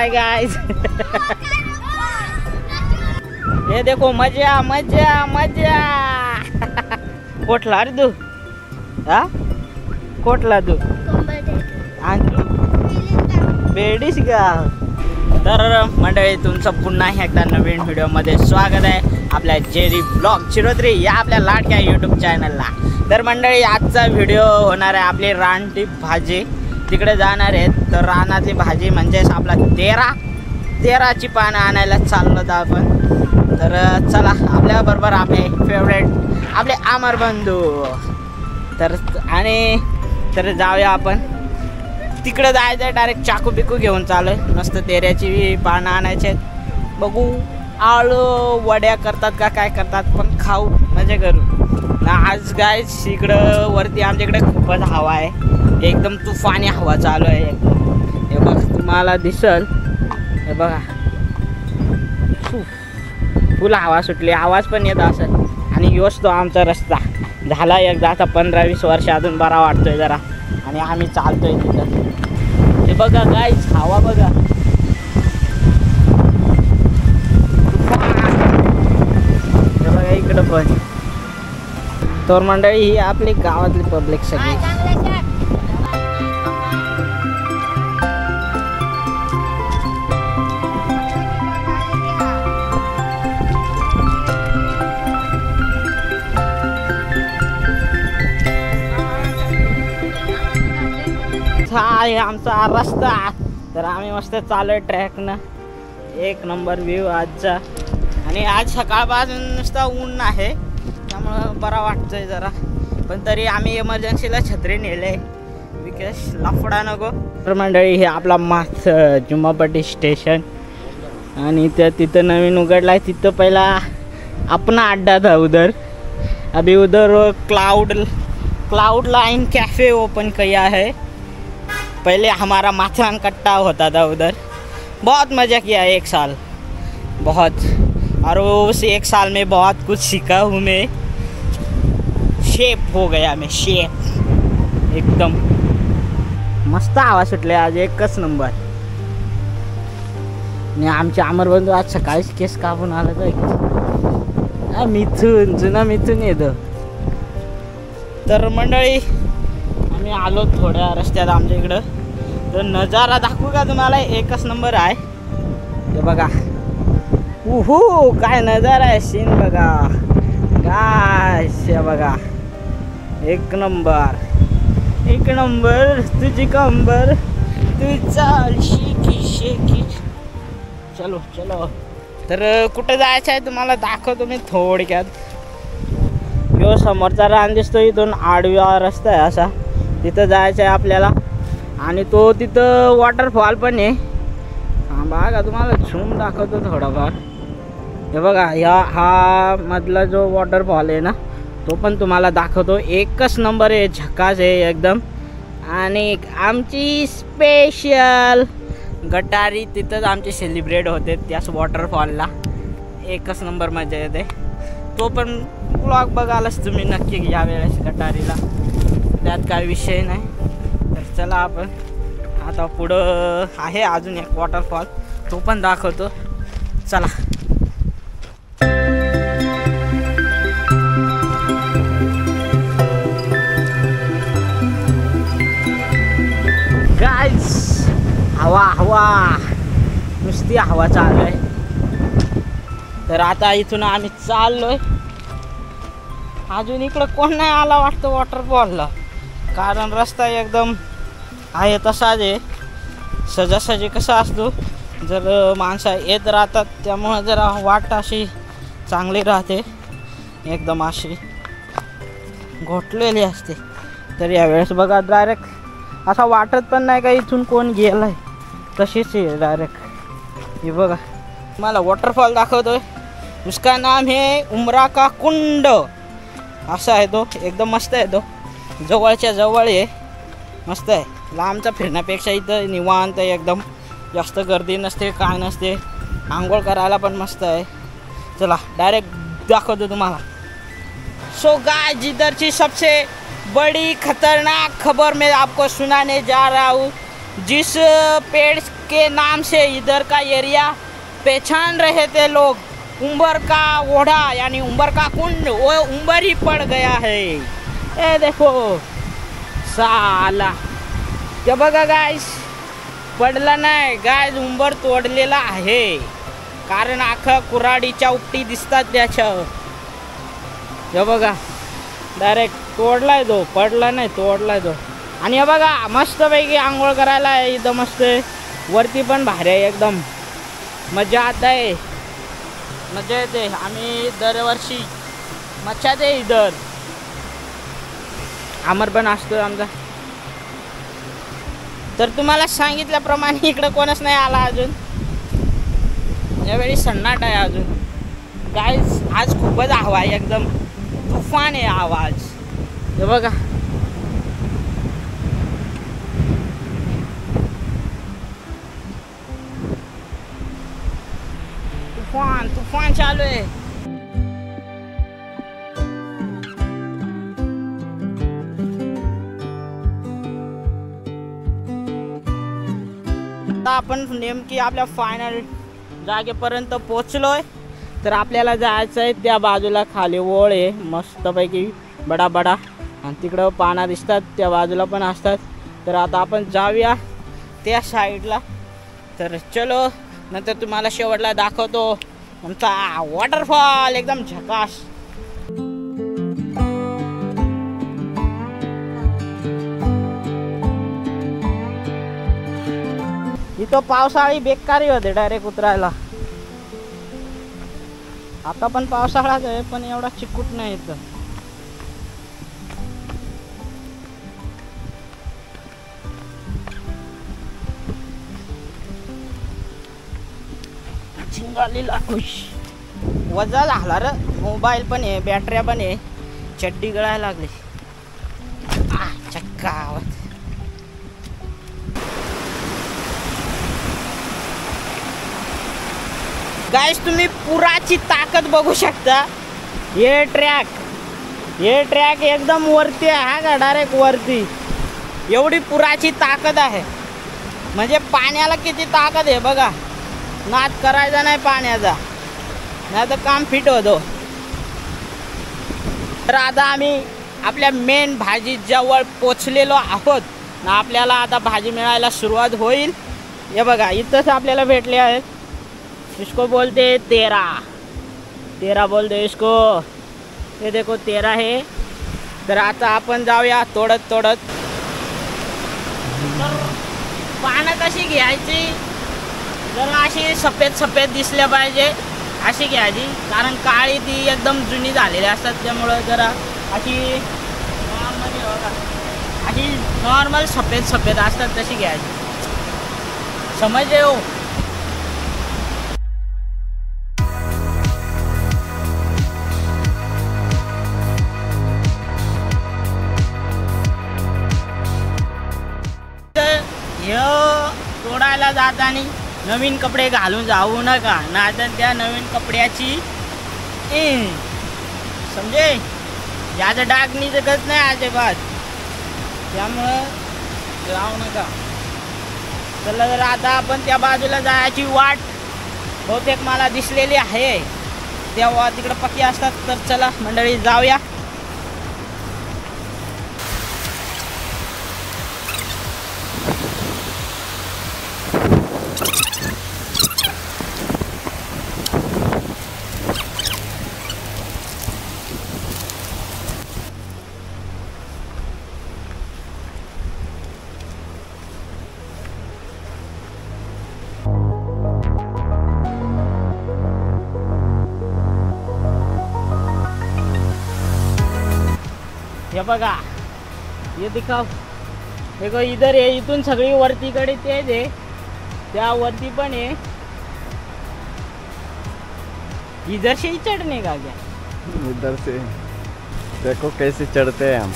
Hi guys. ये देखो मजा मजा मजा। कोटला रे तू हा कोटला तू बेडीस का। तर मंडळी तुमचं पुन्हा एकदा नवीन व्हिडिओमध्ये स्वागत आहे आपल्या जेरी ब्लॉग चिरोत्री या आपल्या लाडक्या यूट्यूब चॅनलला। तर मंडळी आजचा व्हिडिओ होणार आहे आपली रानटी भाजी, तिकडे जाणार आहेत। तर रानातली भाजी म्हणजेच आपला तेराची पानं आणायला चाललो आपण। तर चला आपल्याबरोबर आपले फेवरेट आपले अमर बंधू तर तर जाऊया आपण तिकडे जायचं। डायरेक्ट चाकू बिकू घेऊन चालू मस्त तेऱ्याची पानं आणायचे आहेत। बघू आळू वड्या करतात का काय करतात, पण खाऊ मजा करू। आज गाइस इकडं वरती आमच्याकडे खूपच हवा आहे, एकदम तुफानी हवा चालू आहे एकदम। हे बघ तुम्हाला दिसल, हे बघा फुल हवा सुटली, आवाज पण येत असेल। आणि योच तो आमचा रस्ता झाला एकदा, आता 15-20 वर्ष अजून बरा वाटतोय जरा। आणि आम्ही चालतोय तिथं, हे बघा गाइस हवा बघा। हे बघा इकडं पण। तर मंडळी ही आपली गावातली पब्लिक सगळी। हा आहे आमचा रस्ता। तर आम्ही मस्त चालू ट्रॅकनं, एक नंबर व्ह्यू आजचा। आणि आज सकाळपासून नुसता ऊन आहे, त्यामुळं बरा वाटतोय जरा। पण तरी आम्ही इमर्जन्सीला छत्री नेले बिकॉज लफडा नको। तर मंडळी हे आपला जुमापट्टी स्टेशन, आणि तिथं नवीन उघडला आहे। तिथं पहिला अपना अड्डा था उधर, अभी उधर क्लाउड लाइन कैफ़े ओपन किया है। पहले हमारा माथान कट्टा होता था उधर, बहुत मज़ा किया 1 साल बहुत। और उस 1 साल में बहुत कुछ सीखा हूँ मैं, शेप हो गया मैं शेप एकदम। मस्त आवाज सुटले आज, एकच नंबर। आणि आमचे अमर बंधू आज सकाळीच केस कापून आला तर मिथून जुना मिथून येतो। तर मंडळी आम्ही आलो थोड्या रस्त्यात आमच्या इकडं, तर नजारा दाखवू का तुम्हाला, एकच नंबर आहे। हे बघा काय नजारा आहे, सीन बघा गाइस। हे बघा एक नंबर तुझी कंबर तू चाल शेकी। चलो चलो। तर कुठे जायचं आहे तुम्हाला दाखवतो मी थोडक्यात। यो समोरचा रान दिसतो, इथून आडवा रस्ता आहे असा, तिथं जायचं आहे आपल्याला। आणि तो तिथं वॉटरफॉल पण आहे। हा बघा तुम्हाला झूम दाखवतो थोडाफार। हे बघा हा मधला जो वॉटरफॉल आहे ना, तो पण तुम्हाला दाखवतो। एकच नंबर आहे, झकास आहे एकदम। आणि आमची स्पेशल गटारी तिथंच आमचे सेलिब्रेट होते त्याच वॉटरफॉलला, एकच नंबर मजा येते। तो पण ब्लॉग बघायलाच तुम्ही नक्की यावेळेस गटारीला, त्यात काय विषय नाही। तर चला आपण आता पुढं आहे अजून एक वॉटरफॉल, तो पण दाखवतो चला। गाइस हवा नुसती हवा चालू आहे। तर आता इथून आम्ही चाललोय, अजून इकडं कोण नाही आला वाटतं वॉटरफॉलला, कारण रस्ता एकदम आहे तसाच आहे। सहजासहजी कसा असतो, जर माणसं येत राहतात त्यामुळं जरा वाट अशी चांगली राहते, एकदम अशी घोटलेली असते। तर यावेळेस बघा डायरेक्ट असं वाटत पण नाही का इथून कोण गेलं आहे, तशीच आहे डायरेक्ट। हे बघा मला वॉटरफॉल दाखवतोय, उसका नाम है उमरा का कुंड असा आहे तो, एकदम मस्त आहे तो, जवळच्या जवळ आहे, मस्त आहे। लांबचा फिरण्यापेक्षा इथं निवांत आहे एकदम, जास्त गर्दी नसते काय नसते, आंघोळ करायला पण मस्त आहे। चला डायरेक्ट दाखवतो तुम्हाला। सो गाइस इधर की सबसे बड़ी खतरनाक खबर मैं आपको सुनाने जा रहा हूँ। जिस पेड़ के नाम से इधर का एरिया पहचान रहे थे लोग। उम्बर का ओढ़ा यानी उम्बर का कुंड, वो उम्बर ही पड़ गया है। ए देखो साला, ते बघा गाइस, पडला नाही गाइस, उंबर तोडलेला आहे, कारण अख्खा कुऱ्हाडीच्या उपटी दिसतात त्याच्या। हे बघा डायरेक्ट तोडलाय तो, पडला नाही तोडलाय तो। आणि हे बघा मस्तपैकी आंघोळ करायला आहे इथं, मस्त वरती पण भारी आहे एकदम, मजा आता है, मजा येते। आम्ही दरवर्षी मजा येते इधर, आमर पण असतो आमचा। तर तुम्हाला सांगितल्याप्रमाणे इकडे कोणच नाही आला अजून, यावेळी सन्नाट आहे अजून गाइस। आज खूपच हवा आहे, एकदम तुफान आहे आवाज। हे बघा तुफान तुफान चालू आहे। आता आपण नेमकी आपल्या फायनल जागेपर्यंत पोहोचलोय। तर आपल्याला जायचं आहे त्या बाजूला, खाली ओळ आहे मस्तपैकी बडा बडा, आणि तिकडं पाना दिसतात, त्या बाजूला पण असतात। तर आता आपण जाऊया त्या साईडला। तर चलो, नंतर तुम्हाला शेवटला दाखवतो आमचा वॉटरफॉल, एकदम झकास। इथं पावसाळी बेकारी होते डायरेक्ट उतरायला। आता पण पावसाळाच आहे, पण एवढा चिकूट नाही इथं। चिंगालीला वजा झाला र, मोबाईल पण आहे, बॅटऱ्या पण आहे, चड्डी गळायला लागली। चक्का गाइस, तुम्ही पुराची ताकद बघू शकता। हे ट्रॅक एकदम वरती आहे हा का, डायरेक्ट वरती, एवढी पुराची ताकद आहे। म्हणजे पाण्याला किती ताकद आहे बघा, नाद करायचा नाही पाण्याचा, नाही तर काम फिट होतो। तर आता आम्ही आपल्या मेन भाजी जवळ पोचलेलो आहोत ना, आपल्याला आता भाजी मिळायला सुरुवात होईल। हे बघा इथंच आपल्याला भेटले आहेत, इसको बोलते तेरा बोलते इसको, ये देखो तेरा है। तर आता आपण जाऊया तोडत तोडत। पानं कशी घ्यायची, जरा अशी सफेद सफेद दिसल्या पाहिजे अशी घ्यायची, कारण काळी ती एकदम जुनी झालेली असतात, त्यामुळं जरा अशी नॉर्मली बघा, अशी नॉर्मल सफेद सफेद असतात तशी घ्यायची, समजले हो। तोडायला जाताना नवीन कपडे घालून जाऊ नका, नाहीतर त्या नवीन कपड्याची समजे याचं डाग निघत नाही अजिबात, त्यामुळं जाऊ नका। चला तर आता आपण त्या बाजूला जायची वाट बहुतेक मला दिसलेली आहे, तेव्हा तिकडे पक्की असतात। तर चला मंडळी जाऊया। हे बघा, ये दिखाव, देखो इधर आहे, इथून सगळी वरतीकडे तेच आहे, त्या वरती पण आहे। इधर से ही चढ़ने का क्या? इधर से देखो कैसे चढ़ते हैं हम।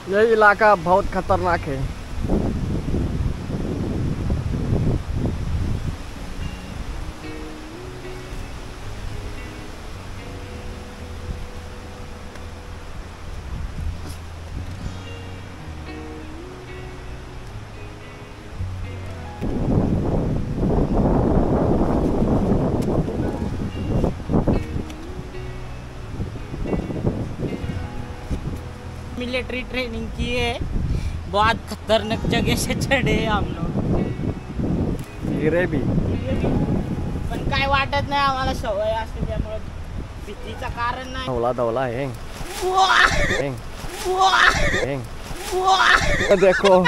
ये इलाका बहुत खतरनाक है। मिलिट्री ट्रेनिंग की है, बहुत खतरनाक जगह से चढ़े हम लोग, गिरे भी पण काय वाटत नाही आम्हाला, सवय असते त्यामुळे भीतीचं कारण नाही. धवला धवला है वाह! वाह! वाह! देखो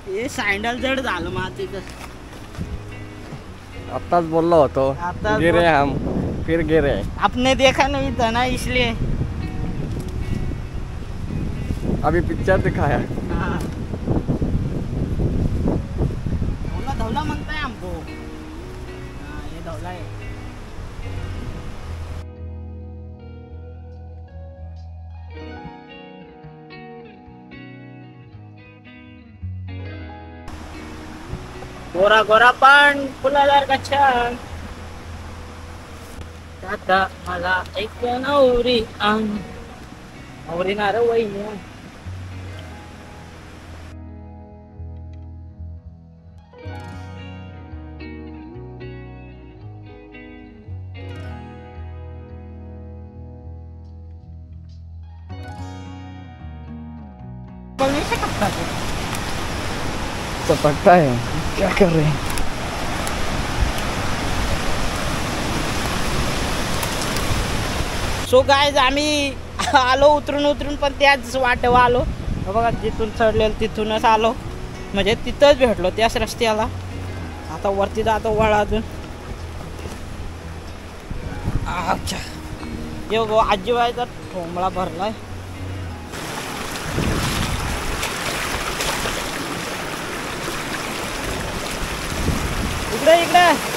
हे सँडल जड झालं मातीचं. आत्ताच बोललो होतो आत्ताच गिरे हम फिर गिरे. आपने देखा नहीं था ना इसलिए. अभी पिक्चर दिखाया. हाँ. धौला धौला म्हणताय हमको. हाँ, ये धौला है. गोरा गोरा पण फुलासारखा छान. आता मला एक नवरी नवरी ना रे वहिनी. बोलने से कब तक चपकता है. क्या कर रहे हैं? सो गाइस आम्ही आलो उतरून पण त्याच वाटेवर आलो. बघा जिथून चढलेलं तिथूनच आलो, म्हणजे तिथंच भेटलो त्याच रस्त्याला. आता वरती जातो वळातून. अच्छा यो गो आजीबाईचा ठोंबळा भरलाय. इकडे इकडे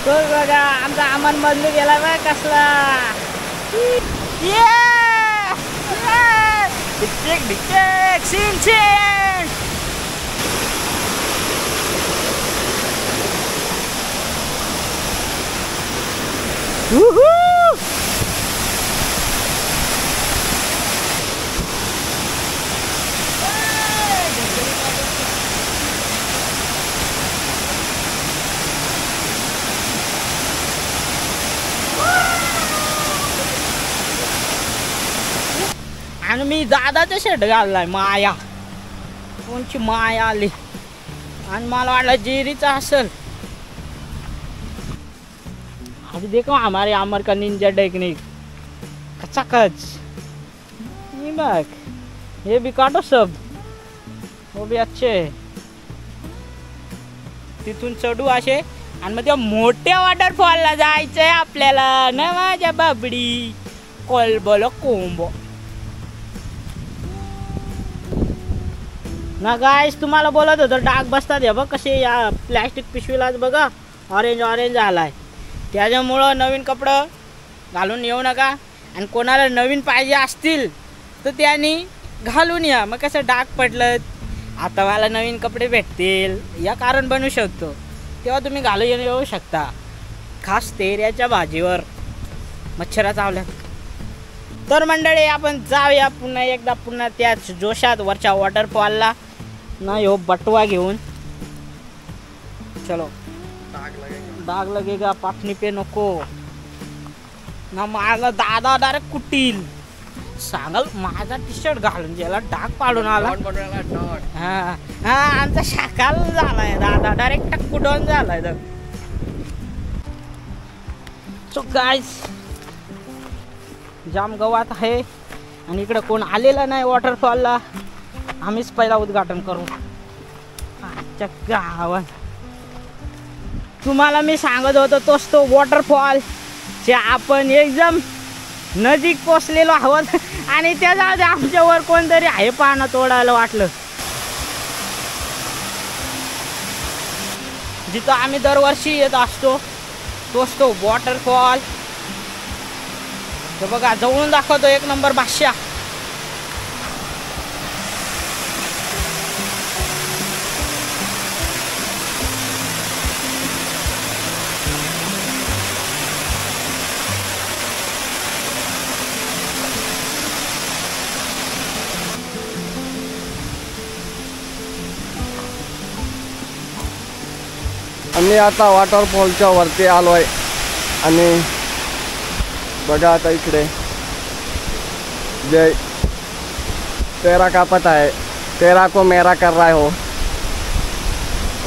तो बघा आमचा अमन बदलू गेला बा कसला. डिचेक डिचेक सीन सीन. आणि मी दादाचा शर्ट घाललाय. माया कोणची माया आली आणि मला वाटलं जेरीचा असेल. अभी देखो हमारे अमर का निंजा टेक्निक कचाकच. ये बघ ये भी काटो सब, वो भी अच्छे. तिथून चढू असे आणि मग त्या मोठ्या वॉटरफॉलला जायचंय आपल्याला ना माझ्या बाबडी. कोलबोलो कोंबो ना गाइस. तुम्हाला बोलत होतो डाग बसतात हे बघ कसे या प्लॅस्टिक पिशवीलाच बघा ऑरेंज ऑरेंज झालाय. त्याच्यामुळं नवीन कपडं घालून येऊ नका. आणि कोणाला नवीन पाहिजे असतील तर त्यांनी घालून या. मग कसं डाग पडलं आता मला नवीन कपडे भेटतील या कारण बनवू शकतो, तेव्हा तुम्ही घालून येऊ शकता. खास तेऱ्याच्या भाजीवर मच्छरा चावल्या. तर मंडळी आपण जाऊया पुन्हा एकदा पुन्हा त्याच जोशात वरच्या वॉटरफॉलला ना. ह्यो बटवा घेऊन चलो. दाग लगेगा पाटणी पे नको ना. मला दादा डायरेक्ट कुटील सांगल. माझा टी शर्ट घालून ज्याला डाग पाडून आला. हा हा आमचा शाकाल झालाय दादा डायरेक्ट टक्कू डॉन झालाय. सो गाइस जाम गवात आहे आणि इकडे कोण आलेला नाही वॉटरफॉलला. आम्हीच पहिला उद्घाटन करू आजच्या गावात. तुम्हाला मी सांगत होतो तोच तो वॉटरफॉल जे आपण एकदम नजीक पोचलेलो आहोत. आणि त्याचा आमच्यावर कोणतरी आहे पानं तोडायला वाटलं. जिथं आम्ही दरवर्षी येत असतो तोच तो वॉटरफॉल. तर बघा जवळून दाखवतो एक नंबर भाषा. आम्ही आता वॉटरफॉलच्या वरती आलो आहे आणि बघा आता इकडे जे तेरा का पता है तेरा को मेरा कर रहा है हो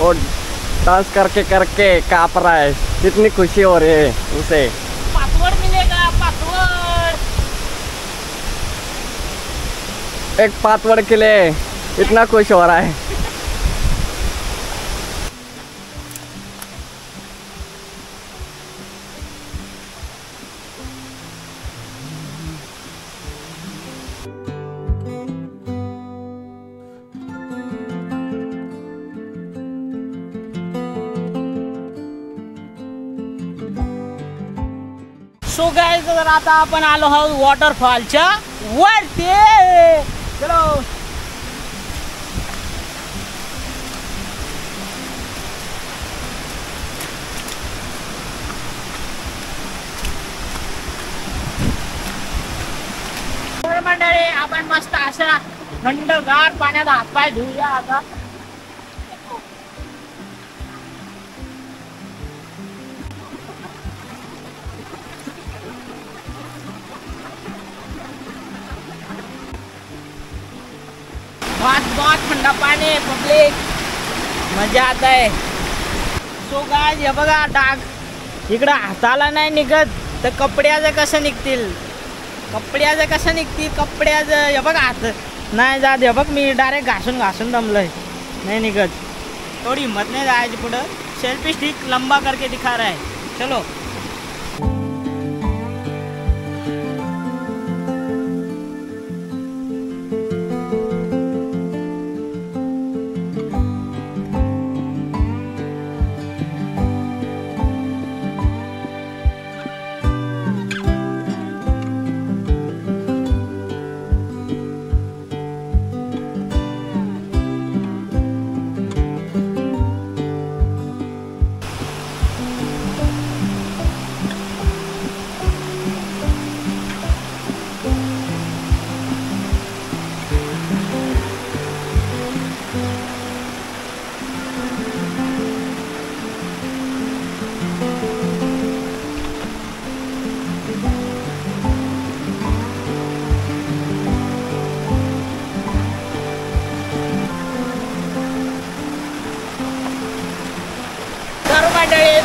और डांस करके करके काँप रहा है, कितनी खुशी हो रही है उसे। पासवर्ड मिलेगा, पासवर्ड। एक पासवर्ड के लिए इतना खुश हो रहा है। सो गाइस, तर आता आपण आलो आहोत वॉटरफॉलच्या वरती। चलो मंडळी, आपण मस्त अशा थंडगार पाण्यात हातपाय धुऊया आता। बहुत ठंडा पाणी आहे पब्लिक, मजा आता आहे। सो गाइस, हे बघा डाग इकडं हाताला नाही निघत तर कपड्याचं कसं निघतील, कपड्याचं कसं निघतील, कपड्याचं हे बघा हात नाही जात। हे बघ मी डायरेक्ट घासून घासून दमलोय, नहीं निघत। थोड़ी हिम्मत नहीं जायची पुढं। सेल्फी स्टिक लंबा करके दिखा रहा है, चलो।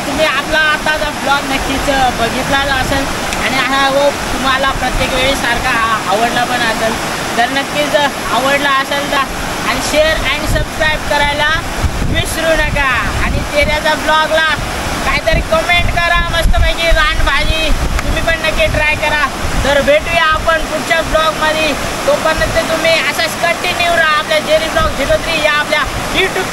तुम्ही आपला आताचा ब्लॉग नक्कीच बघितलाच असेल आणि हा वो तुम्हाला प्रत्येक वेळी सारखा आवडला पण असेल, तर नक्कीच आवडला असेल तर आणि शेअर आणि सबस्क्राईब करायला विसरू नका। आणि तेऱ्याचा ब्लॉगला काहीतरी कमेंट करा, मस्तपैकी रानभाजी तुम्ही पण नक्की ट्राय करा। तर भेटूया आपण पुढच्या ब्लॉगमध्ये, तोपर्यंत तुम्ही असाच कंटिन्यू राहा आपल्या जेरी ब्लॉग 03 या आपल्या यूट्यूब